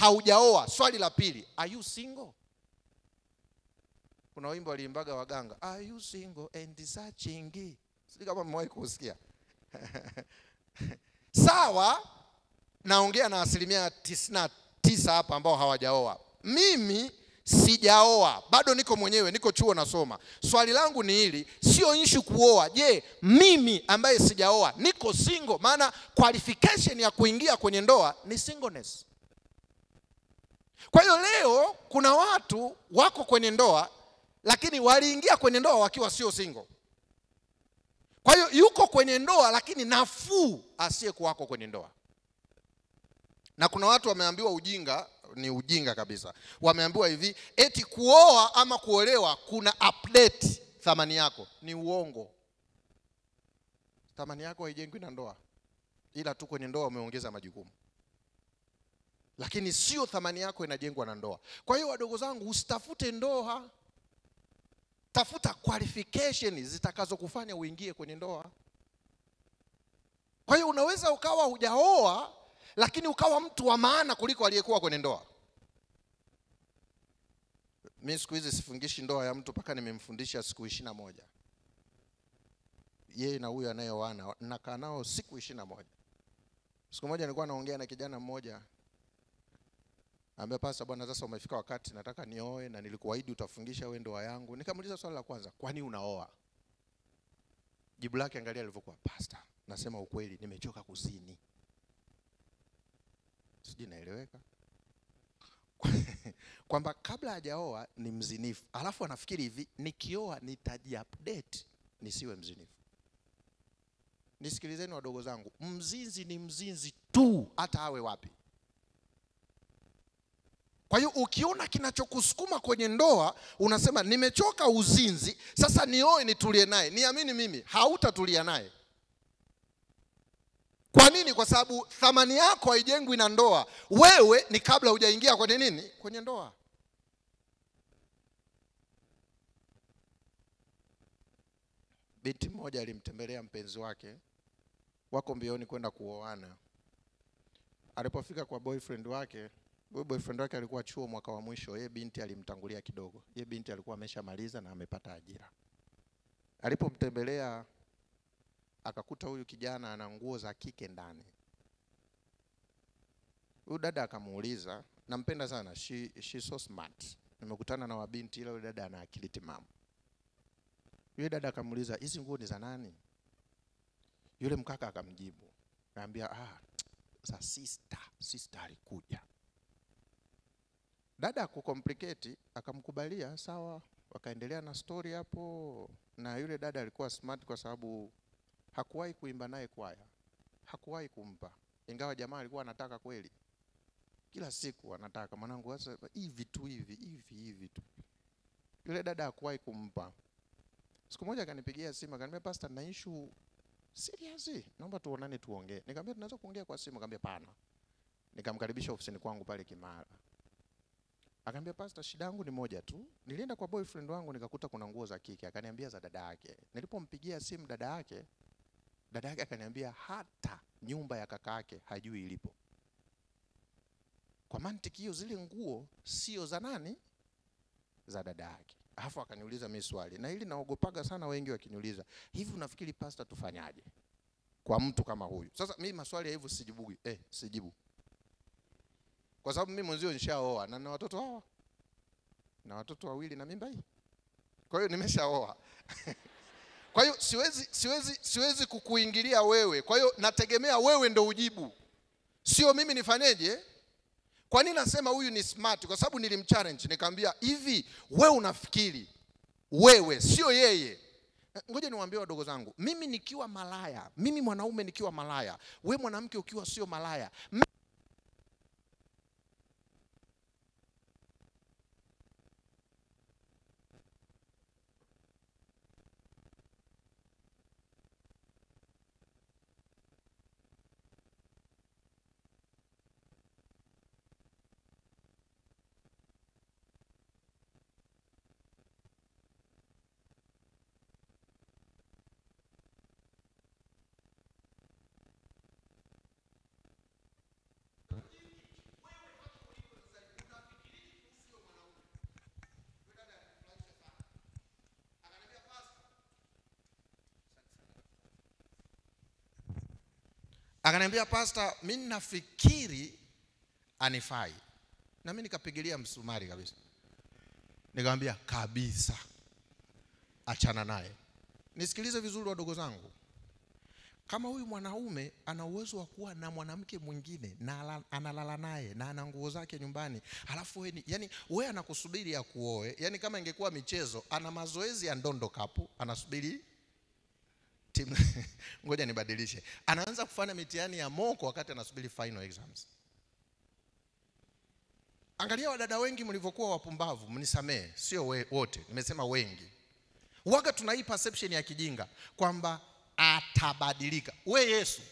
haujaoa, swali la pili, are you single? Kuna wimbo aliimbaga waganga, are you single and searching? Sijui kama mmewahi kusikia. Sawa, naongea na 99% hapa ambao hawajaoa. Mimi sijaoa, bado niko mwenyewe, niko chuo nasoma. Swali langu ni hili, sio issue kuoa. Je, mimi ambaye sijaoa niko single? Maana qualification ya kuingia kwenye ndoa ni singleness. Kwa hiyo leo kuna watu wako kwenye ndoa lakini waliingia kwenye ndoa wakiwa sio single. Kwa hiyo yuko kwenye ndoa lakini nafuu asiye kuwako kwenye ndoa. Na kuna watu wameambiwa ujinga, ni ujinga kabisa. Wameambiwa hivi, eti kuoa ama kuolewa kuna update thamani yako. Ni uongo. Thamani yako haijengwi na ndoa, ila tu kwenye ndoa umeongeza majukumu. Lakini sio thamani yako inajengwa na ndoa. Kwa hiyo wadogo zangu, usitafute ndoa. Tafuta qualification zitakazo kufanya uingie kwenye ndoa. Kwa hiyo unaweza ukawa hujaoa lakini ukawa mtu wa maana kuliko aliyekuwa kwenye ndoa. Mimi siku hizi sifungishi ndoa ya mtu mpaka nimemfundisha siku 21. Yeye na huyu anayeoana nakaa nao siku 21. Siku moja nilikuwa naongea na kijana mmoja, ambaye pasa, bwana sasa umefika wakati nataka nioe na nilikuahidi utafungisha wewe ndoa yangu. Nikamuuliza swali la kwanza, kwani unaoa? Jibu lake angalia alivyokuwa, pastor, nasema ukweli, nimechoka kuzini. Sijui naeleweka? Kwamba kabla hajaoa ni mzinifu, alafu anafikiri hivi, nikioa nitaji-update nisiwe mzinifu. Nisikilizeni wadogo zangu, mzinzi ni mzinzi tu hata awe wapi. Kwa hiyo ukiona kinachokusukuma kwenye ndoa, unasema nimechoka uzinzi, sasa nioe nitulie naye. Niamini mimi, hautatulia naye. Kwa nini? Kwa sababu thamani yako haijengwi na ndoa. Wewe ni kabla hujaingia kwenye nini? Kwenye ndoa. Binti mmoja alimtembelea mpenzi wake, wako mbioni kwenda kuoana. Alipofika kwa boyfriend wake, boyfriend wake alikuwa chuo mwaka wa mwisho, yeye binti alimtangulia kidogo. Yeye binti alikuwa ameshamaliza na amepata ajira. Alipomtembelea akakuta huyu kijana ana nguo za kike ndani. Huyu dada akamuuliza, nampenda sana, she so smart. Nimekutana na wabinti ila huyu dada ana akili timamu. Yule dada akamuuliza, hizi nguo ni za nani? Yule mkaka akamjibu, anambia za sister alikuja. Dada kucomplicate akamkubalia, sawa, wakaendelea na story hapo. Na yule dada alikuwa smart kwa sababu hakuwahi kuimba naye kwaya, hakuwahi kumpa, ingawa jamaa alikuwa anataka kweli. Kila siku anataka, mwanangu sasa hivi tu. Yule dada hakuwahi kumpa. Siku moja akanipigia simu, akaniambia, pastor, na issue serious, naomba tuonane tuongee. Nikamwambia tunaweza kuongea kwa simu? Akaniambia pana. Nikamkaribisha ofisini kwangu pale Kimara. Akaniambia, pastor, shida yangu ni moja tu. Nilienda kwa boyfriend wangu nikakuta kuna nguo za kike. Akaniambia za dada yake. Nilipompigia simu dada yake akaniambia hata nyumba ya kaka yake hajui ilipo. Kwa mantiki hiyo zile nguo sio za nani? Za dada yake. Alafu akaniuliza mimi swali, na hili naogopaga sana wengi wakiniuliza, hivi unafikiri pastor tufanyaje kwa mtu kama huyu? Sasa mimi maswali ya hivyo sijibu. Sijibu. Kwa sababu mimi mwenzio nishaoa na watoto hawa. Na watoto wawili na mimba hii. Kwa hiyo nimeshaoa. Kwa hiyo siwezi kukuingilia wewe. Kwa hiyo nategemea wewe ndo ujibu. Sio mimi nifanyeje? Kwa nini nasema huyu ni smart? Kwa sababu nilimchallenge, nikamwambia hivi, wewe unafikiri wewe sio yeye? Ngoja niwaambie wadogo zangu, mimi nikiwa malaya, mimi mwanaume nikiwa malaya, wewe mwanamke ukiwa sio malaya, Akaniambia, pastor, mimi nafikiri anifai. Na mimi nikapigilia msumari kabisa. Nikamwambia kabisa, achana naye. Nisikilize vizuri wadogo zangu. Kama huyu mwanaume ana uwezo wa kuwa na mwanamke mwingine na analala naye na ana nguo zake nyumbani, halafu wewe yani wewe anakusubiri ya kuoe, yani kama ingekuwa michezo, ana mazoezi ya ndondo kapu, anasubiri timu ngoja nibadilishe. Anaanza kufanya mitihani ya moko wakati anasubiri final exams. Angalia wadada wengi mlivyokuwa wapumbavu, mnisamee, sio wote, nimesema wengi. Waga tuna hii perception ya kijinga kwamba atabadilika. We Yesu